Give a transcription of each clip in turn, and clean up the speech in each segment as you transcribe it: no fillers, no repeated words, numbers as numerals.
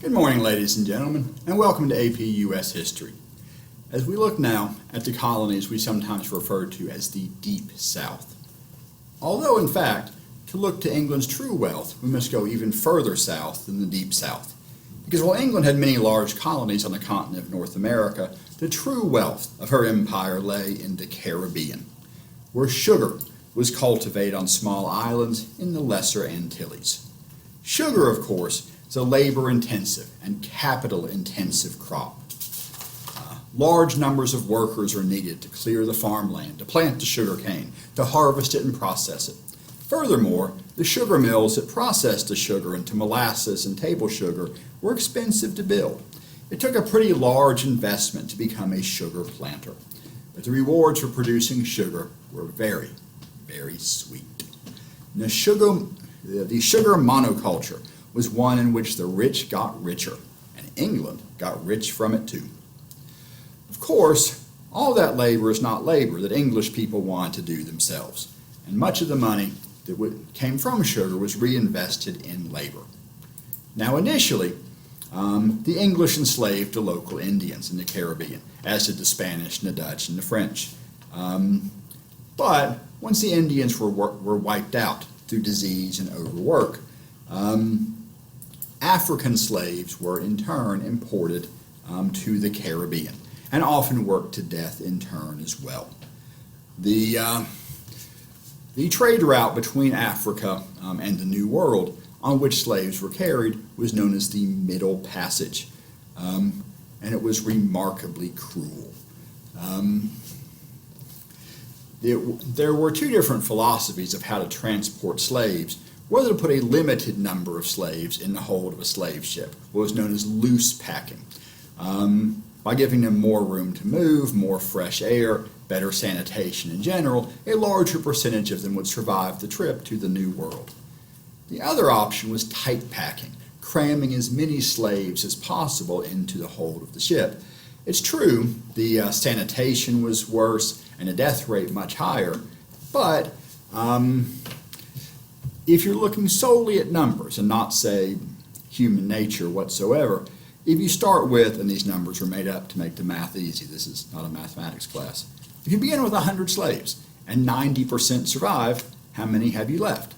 Good morning, ladies and gentlemen, and welcome to AP U.S. History. As we look now at the colonies we sometimes refer to as the Deep South. Although, in fact, to look to England's true wealth, we must go even further south than the Deep South. Because while England had many large colonies on the continent of North America, the true wealth of her empire lay in the Caribbean, where sugar was cultivated on small islands in the Lesser Antilles. Sugar, of course, is a labor-intensive and capital-intensive crop. Large numbers of workers are needed to clear the farmland, to plant the sugar cane, to harvest it and process it. Furthermore, the sugar mills that processed the sugar into molasses and table sugar were expensive to build. It took a pretty large investment to become a sugar planter, but the rewards for producing sugar were very, very sweet. The sugar monoculture was one in which the rich got richer, and England got rich from it too. Of course, all that labor is not labor that English people wanted to do themselves, and much of the money that came from sugar was reinvested in labor. Now initially, the English enslaved the local Indians in the Caribbean, as did the Spanish and the Dutch and the French. But once the Indians were wiped out through disease and overwork, African slaves were in turn imported to the Caribbean and often worked to death in turn as well. The trade route between Africa and the New World on which slaves were carried was known as the Middle Passage, and it was remarkably cruel. There were two different philosophies of how to transport slaves, whether to put a limited number of slaves in the hold of a slave ship, what was known as loose packing, by giving them more room to move, more fresh air, better sanitation in general. A larger percentage of them would survive the trip to the New World. The other option was tight packing, cramming as many slaves as possible into the hold of the ship. It's true, the sanitation was worse and the death rate much higher, but if you're looking solely at numbers and not, say, human nature whatsoever, if you start with, and these numbers are made up to make the math easy, this is not a mathematics class, if you begin with 100 slaves and 90% survive, how many have you left?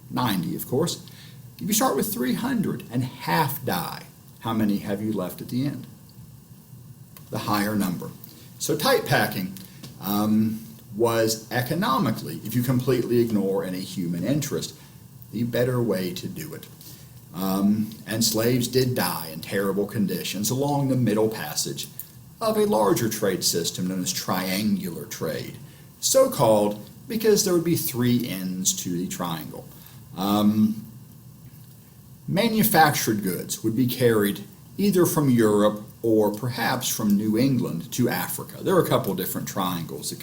90, of course. If you start with 300 and half die, how many have you left at the end? The higher number. So tight packing was economically, if you completely ignore any human interest, the better way to do it. And slaves did die in terrible conditions along the Middle Passage of a larger trade system known as triangular trade, so called because there would be three ends to the triangle. Manufactured goods would be carried either from Europe or perhaps from New England to Africa. There are a couple different triangles that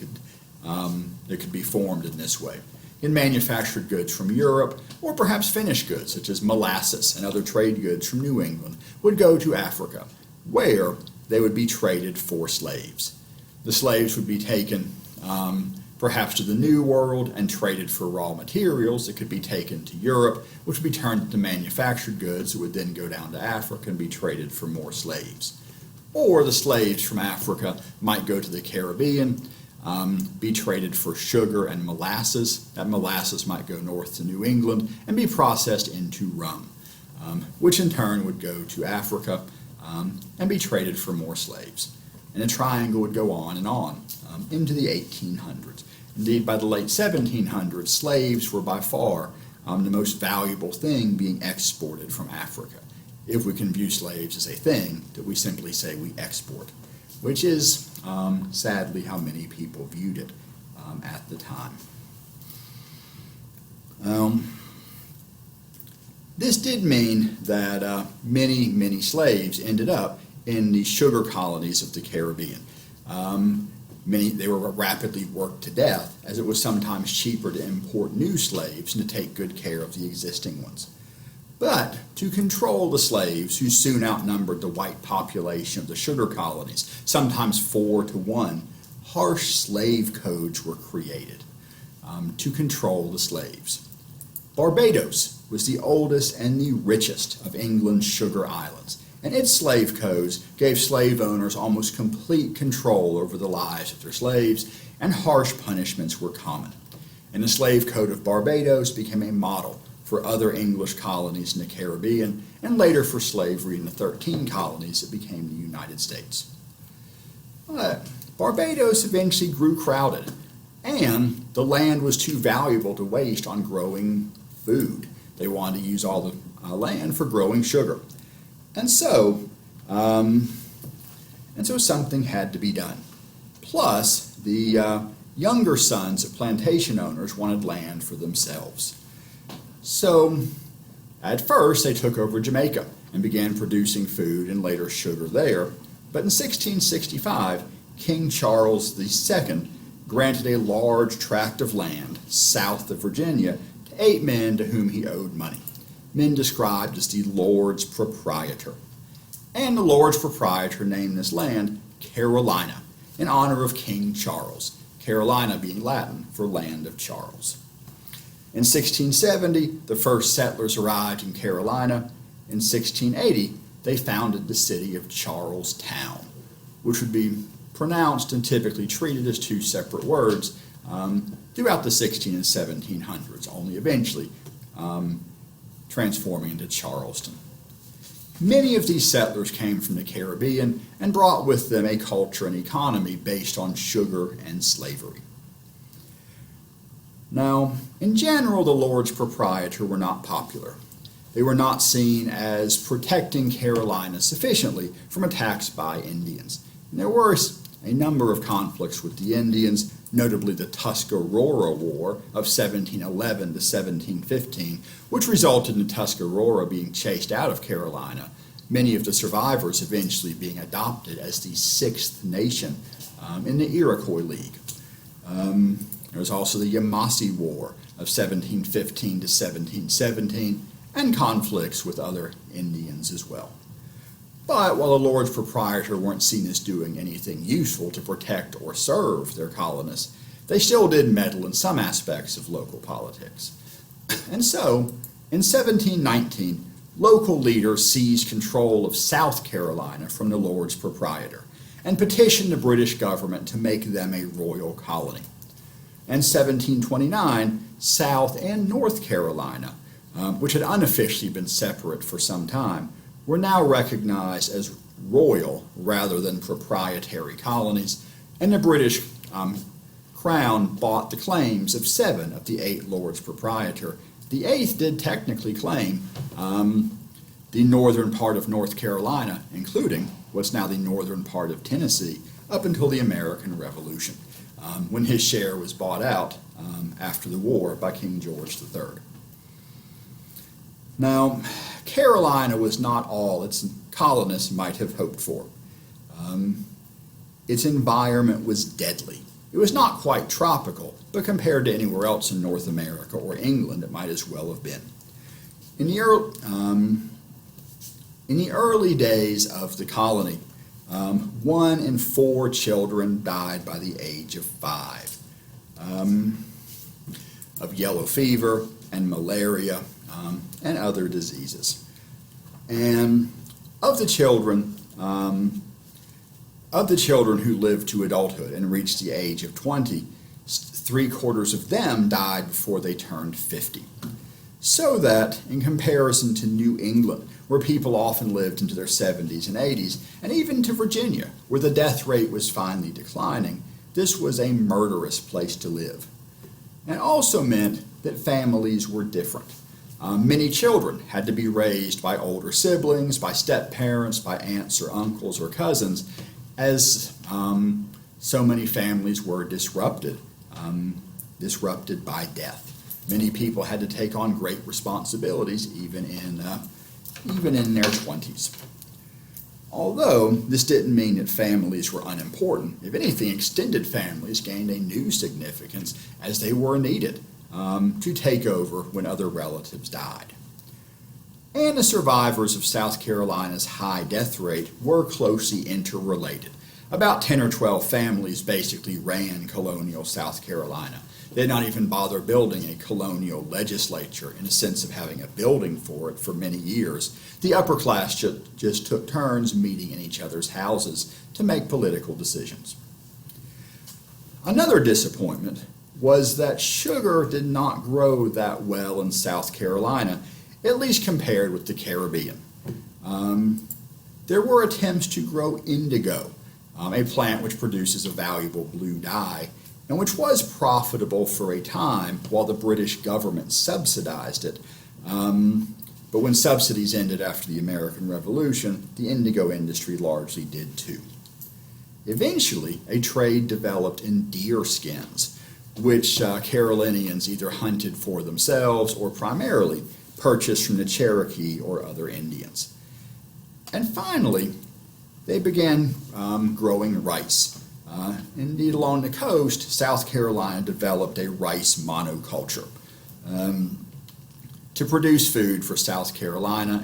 could be formed in this way. In manufactured goods from Europe, or perhaps finished goods such as molasses and other trade goods from New England would go to Africa, where they would be traded for slaves. The slaves would be taken perhaps to the New World and traded for raw materials that could be taken to Europe, which would be turned into manufactured goods that would then go down to Africa and be traded for more slaves. Or the slaves from Africa might go to the Caribbean, be traded for sugar and molasses. That molasses might go north to New England and be processed into rum, which in turn would go to Africa and be traded for more slaves. And the triangle would go on and on into the 1800s. Indeed, by the late 1700s, slaves were by far the most valuable thing being exported from Africa, if we can view slaves as a thing that we simply say we export, which is sadly how many people viewed it at the time. This did mean that many slaves ended up in the sugar colonies of the Caribbean. They were rapidly worked to death, as it was sometimes cheaper to import new slaves and to take good care of the existing ones. But to control the slaves, who soon outnumbered the white population of the sugar colonies, sometimes 4-1, harsh slave codes were created to control the slaves. Barbados was the oldest and the richest of England's sugar islands, and its slave codes gave slave owners almost complete control over the lives of their slaves, and harsh punishments were common. And the slave code of Barbados became a model for other English colonies in the Caribbean, and later for slavery in the 13 colonies that became the United States. But Barbados eventually grew crowded, and the land was too valuable to waste on growing food. They wanted to use all the land for growing sugar. And so something had to be done. Plus, the younger sons of plantation owners wanted land for themselves. So, at first, they took over Jamaica and began producing food and later sugar there. But in 1665, King Charles II granted a large tract of land south of Virginia to 8 men to whom he owed money, men described as the Lord's Proprietor. And the Lord's Proprietor named this land Carolina in honor of King Charles, Carolina being Latin for Land of Charles. In 1670, the first settlers arrived in Carolina. In 1680, they founded the city of Charlestown, which would be pronounced and typically treated as 2 separate words throughout the 16 and 1700s, only eventually transforming into Charleston. Many of these settlers came from the Caribbean and brought with them a culture and economy based on sugar and slavery. Now, in general, the Lords Proprietor were not popular. They were not seen as protecting Carolina sufficiently from attacks by Indians. And there were a number of conflicts with the Indians, notably the Tuscarora War of 1711 to 1715, which resulted in the Tuscarora being chased out of Carolina, many of the survivors eventually being adopted as the 6th nation in the Iroquois League. There was also the Yamasee War of 1715 to 1717, and conflicts with other Indians as well. But while the Lords Proprietor weren't seen as doing anything useful to protect or serve their colonists, they still did meddle in some aspects of local politics. And so, in 1719, local leaders seized control of South Carolina from the Lords Proprietor and petitioned the British government to make them a royal colony. In 1729, South and North Carolina, which had unofficially been separate for some time, were now recognized as royal rather than proprietary colonies, and the British Crown bought the claims of 7 of the 8 Lords Proprietor. The 8th did technically claim the northern part of North Carolina, including what's now the northern part of Tennessee, up until the American Revolution, when his share was bought out after the war by King George III. Now, Carolina was not all its colonists might have hoped for. Its environment was deadly. It was not quite tropical, but compared to anywhere else in North America or England, it might as well have been. In the early days of the colony, 1 in 4 children died by the age of 5 of yellow fever and malaria and other diseases. And of the children who lived to adulthood and reached the age of 20, 3/4 of them died before they turned 50. So that, in comparison to New England, where people often lived into their 70s and 80s, and even to Virginia, where the death rate was finally declining, this was a murderous place to live. And also meant that families were different. Many children had to be raised by older siblings, by step-parents, by aunts or uncles or cousins, as so many families were disrupted by death. Many people had to take on great responsibilities even in their 20s. Although this didn't mean that families were unimportant. If anything, extended families gained a new significance as they were needed to take over when other relatives died. And the survivors of South Carolina's high death rate were closely interrelated. About 10 or 12 families basically ran colonial South Carolina. They did not even bother building a colonial legislature in a sense of having a building for it for many years. The upper class just took turns meeting in each other's houses to make political decisions. Another disappointment was that sugar did not grow that well in South Carolina, at least compared with the Caribbean. There were attempts to grow indigo, a plant which produces a valuable blue dye, and which was profitable for a time while the British government subsidized it. But when subsidies ended after the American Revolution, the indigo industry largely did too. Eventually, a trade developed in deerskins, which Carolinians either hunted for themselves or primarily purchased from the Cherokee or other Indians. And finally, they began growing rice. Indeed, along the coast, South Carolina developed a rice monoculture to produce food for South Carolina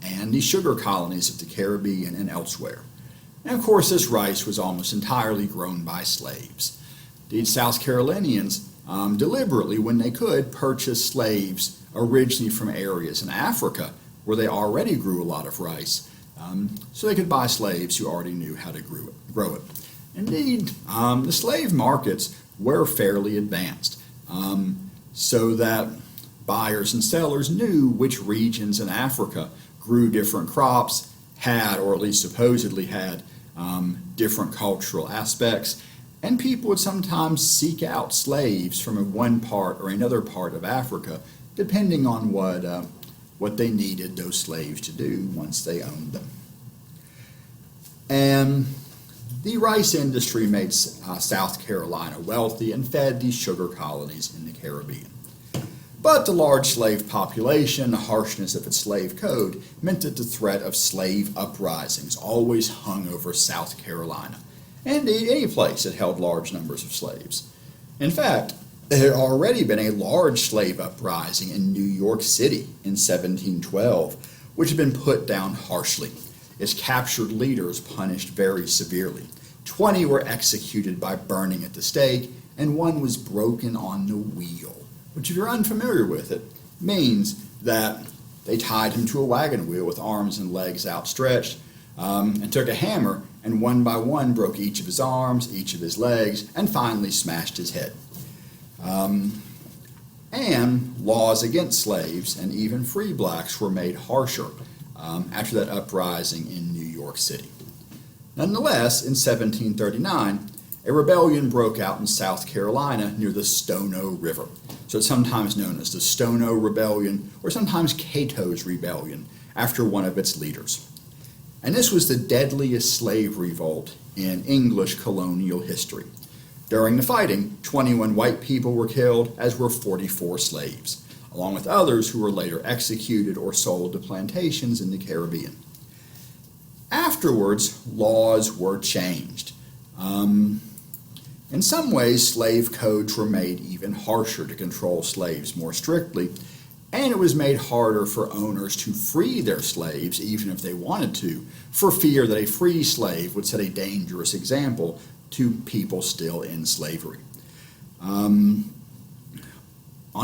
and the sugar colonies of the Caribbean and elsewhere. And of course, this rice was almost entirely grown by slaves. Indeed, South Carolinians deliberately, when they could, purchased slaves originally from areas in Africa where they already grew a lot of rice, so they could buy slaves who already knew how to grow it. Indeed, the slave markets were fairly advanced, so that buyers and sellers knew which regions in Africa grew different crops, had, or at least supposedly had, different cultural aspects, and people would sometimes seek out slaves from one part or another part of Africa, depending on what they needed those slaves to do once they owned them. And the rice industry made South Carolina wealthy and fed the sugar colonies in the Caribbean. But the large slave population, the harshness of its slave code, meant that the threat of slave uprisings always hung over South Carolina, and indeed any place that held large numbers of slaves. In fact, there had already been a large slave uprising in New York City in 1712, which had been put down harshly. Its captured leaders punished very severely. 20 were executed by burning at the stake, and one was broken on the wheel, which, if you're unfamiliar with it, means that they tied him to a wagon wheel with arms and legs outstretched, and took a hammer and one by one broke each of his arms, each of his legs, and finally smashed his head. And laws against slaves and even free blacks were made harsher after that uprising in New York City. Nonetheless, in 1739, a rebellion broke out in South Carolina near the Stono River. So it's sometimes known as the Stono Rebellion or sometimes Cato's Rebellion, after one of its leaders. And this was the deadliest slave revolt in English colonial history. During the fighting, 21 white people were killed, as were 44 slaves, along with others who were later executed or sold to plantations in the Caribbean. Afterwards, laws were changed. In some ways, slave codes were made even harsher to control slaves more strictly, and it was made harder for owners to free their slaves, even if they wanted to, for fear that a free slave would set a dangerous example to people still in slavery. On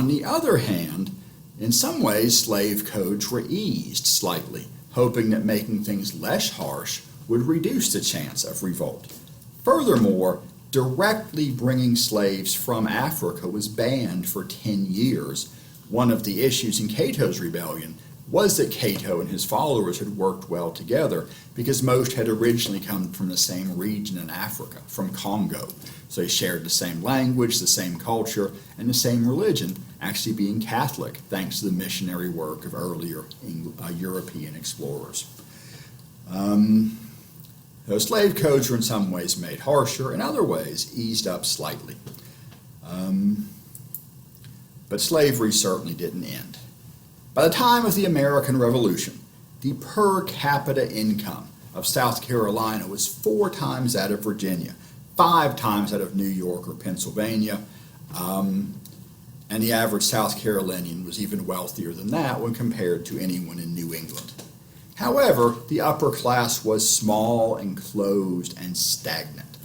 the other hand, in some ways, slave codes were eased slightly, hoping that making things less harsh would reduce the chance of revolt. Furthermore, directly bringing slaves from Africa was banned for 10 years. One of the issues in Cato's rebellion was that Cato and his followers had worked well together because most had originally come from the same region in Africa, from Congo. So they shared the same language, the same culture, and the same religion, actually being Catholic, thanks to the missionary work of earlier European explorers. Those slave codes were in some ways made harsher, in other ways eased up slightly. But slavery certainly didn't end. By the time of the American Revolution, the per capita income of South Carolina was 4 times that of Virginia, 5 times that of New York or Pennsylvania, and the average South Carolinian was even wealthier than that when compared to anyone in New England. However, the upper class was small and closed and stagnant.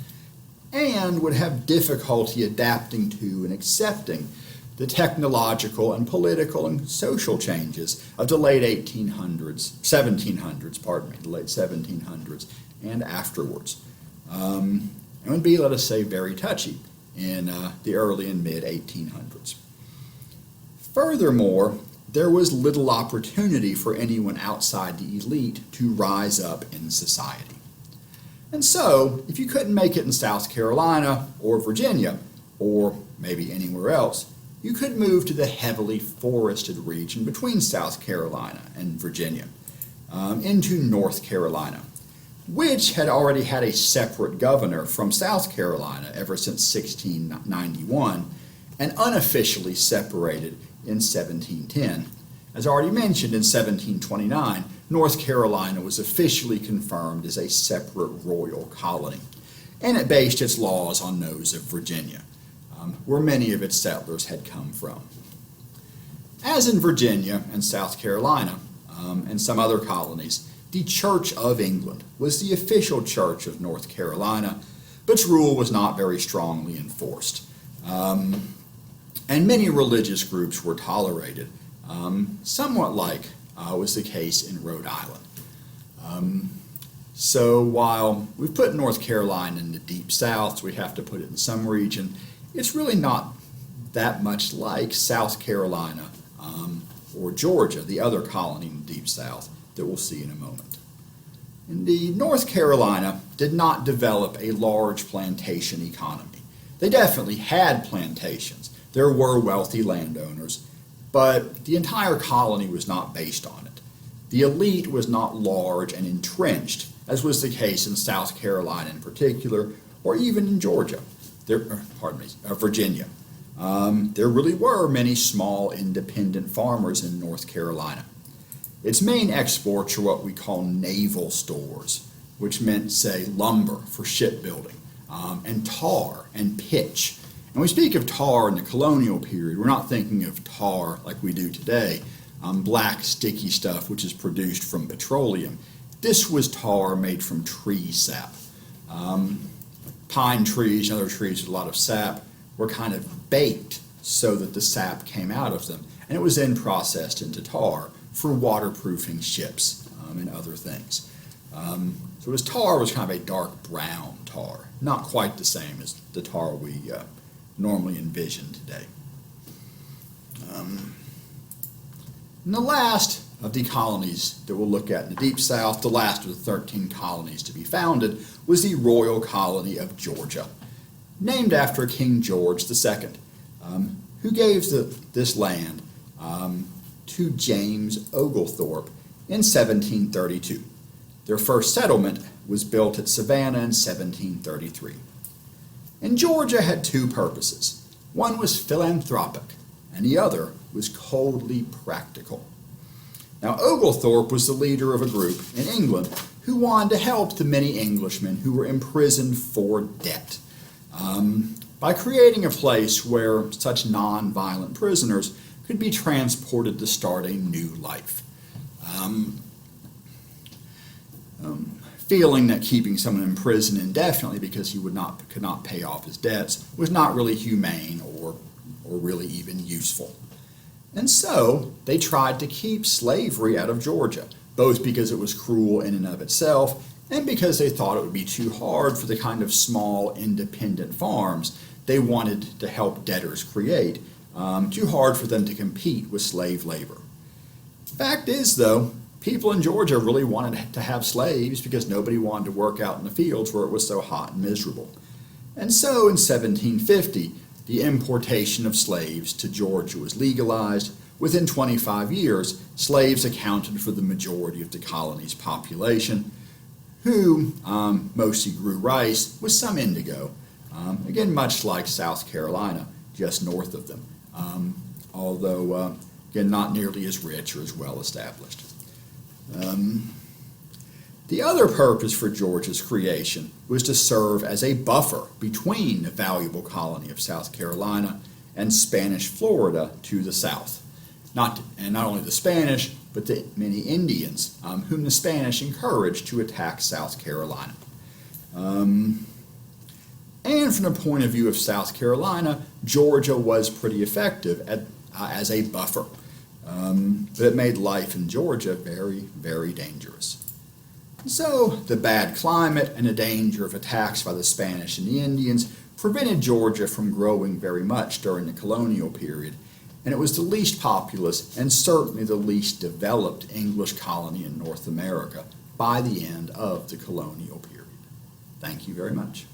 and would have difficulty adapting to and accepting the technological and political and social changes of the late 1700s, the late 1700s and afterwards. And would be, let us say, very touchy in the early and mid 1800s. Furthermore, there was little opportunity for anyone outside the elite to rise up in society. And so, if you couldn't make it in South Carolina or Virginia, or maybe anywhere else, you could move to the heavily forested region between South Carolina and Virginia, into North Carolina, which had already had a separate governor from South Carolina ever since 1691, and unofficially separated in 1710. As already mentioned, in 1729, North Carolina was officially confirmed as a separate royal colony, and it based its laws on those of Virginia, where many of its settlers had come from. As in Virginia and South Carolina, and some other colonies, the Church of England was the official church of North Carolina, but its rule was not very strongly enforced. And many religious groups were tolerated, somewhat like was the case in Rhode Island. So while we've put North Carolina in the deep south, so we have to put it in some region, it's really not that much like South Carolina or Georgia, the other colony in the deep south that we'll see in a moment. Indeed, North Carolina did not develop a large plantation economy. They definitely had plantations. There were wealthy landowners, but the entire colony was not based on it. The elite was not large and entrenched, as was the case in South Carolina in particular, or even in Georgia, Virginia. There really were many small independent farmers in North Carolina. Its main exports are what we call naval stores, which meant, say, lumber for shipbuilding, and tar and pitch. And we speak of tar in the colonial period. We're not thinking of tar like we do today, black sticky stuff which is produced from petroleum. This was tar made from tree sap. Pine trees and other trees with a lot of sap were kind of baked so that the sap came out of them, and it was then processed into tar for waterproofing ships and other things. So tar was kind of a dark brown tar, not quite the same as the tar we normally envision today. And the last of the colonies that we'll look at in the Deep South, the last of the 13 colonies to be founded, was the Royal Colony of Georgia, named after King George II, who gave this land to James Oglethrope in 1732. Their first settlement was built at Savannah in 1733. And Georgia had two purposes. One was philanthropic, and the other was coldly practical. Now, Oglethrope was the leader of a group in England who wanted to help the many Englishmen who were imprisoned for debt by creating a place where such non-violent prisoners could be transported to start a new life. Feeling that keeping someone in prison indefinitely because he could not pay off his debts was not really humane or really even useful. And so they tried to keep slavery out of Georgia, both because it was cruel in and of itself and because they thought it would be too hard for the kind of small independent farms they wanted to help debtors create, too hard for them to compete with slave labor. Fact is, though, people in Georgia really wanted to have slaves because nobody wanted to work out in the fields where it was so hot and miserable. And so in 1750, the importation of slaves to Georgia was legalized. Within 25 years, slaves accounted for the majority of the colony's population, who mostly grew rice with some indigo, again much like South Carolina, just north of them, although again not nearly as rich or as well established. The other purpose for Georgia's creation was to serve as a buffer between the valuable colony of South Carolina and Spanish Florida to the south. Not only the Spanish, but the many Indians whom the Spanish encouraged to attack South Carolina. And from the point of view of South Carolina, Georgia was pretty effective as a buffer. But it made life in Georgia very, very dangerous. So the bad climate and the danger of attacks by the Spanish and the Indians prevented Georgia from growing very much during the colonial period, and it was the least populous and certainly the least developed English colony in North America by the end of the colonial period. Thank you very much.